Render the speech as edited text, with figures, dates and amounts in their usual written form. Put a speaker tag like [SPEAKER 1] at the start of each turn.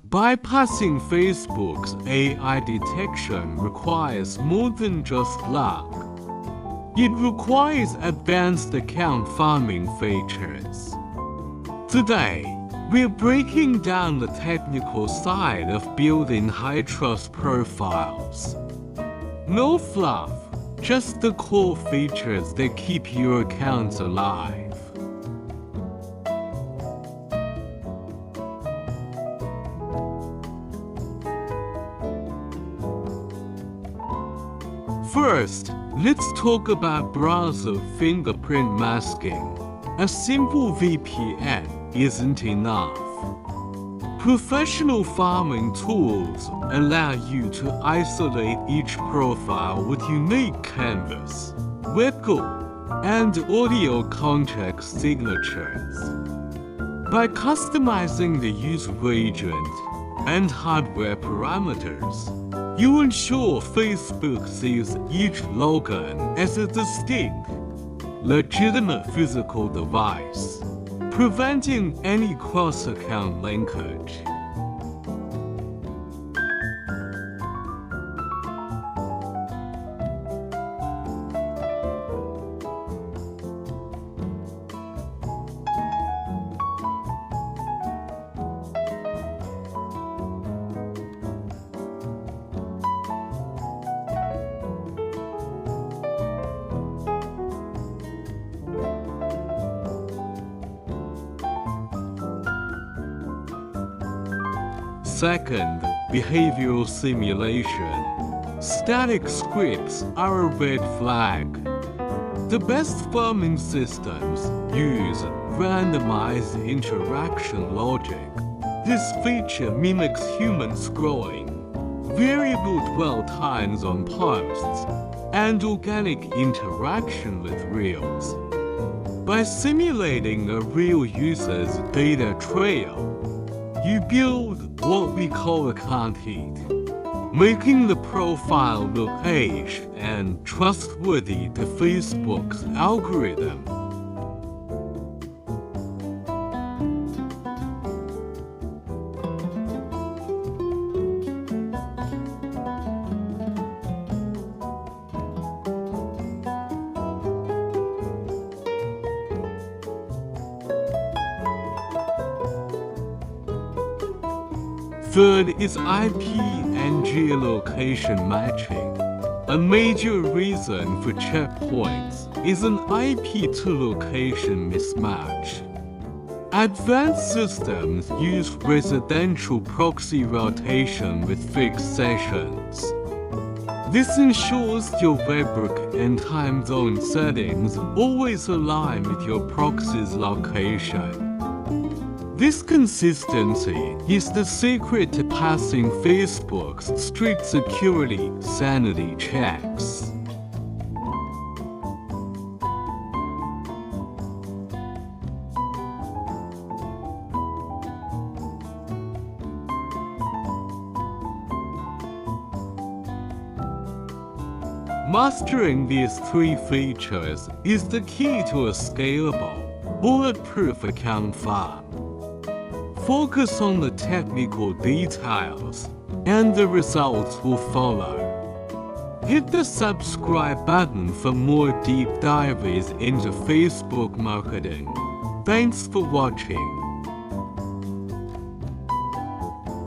[SPEAKER 1] Bypassing Facebook's AI detection requires more than just luck. It requires advanced account farming features. Today, we're breaking down the technical side of building high-trust profiles. No fluff, just the core features that keep your accounts alive. First, let's talk about browser fingerprint masking. A simple VPN isn't enough. Professional farming tools allow you to isolate each profile with unique canvas, 𝐓𝐞𝐥𝐞𝐿, and audio context signatures. By customizing the user agent and hardware parameters, you ensure Facebook sees each login as a distinct, legitimate physical device, preventing any cross-account linkage. Second, behavioral simulation. Static scripts are a red flag. The best farming systems use randomized interaction logic. This feature mimics human scrolling, variable dwell times on posts, and organic interaction with reels. By simulating a real user's data trail, you build what we call account heat, making the profile look aged and trustworthy to Facebook's algorithm. Third is IP and geolocation matching. A major reason for checkpoints is an IP to location mismatch. Advanced systems use residential proxy rotation with fixed sessions. This ensures your webhook and time zone settings always align with your proxy's location. This consistency is the secret to passing Facebook's strict security sanity checks. Mastering these three features is the key to a scalable, bulletproof account farm. Focus on the technical details, and the results will follow. Hit the subscribe button for more deep dives into Facebook marketing. Thanks for watching.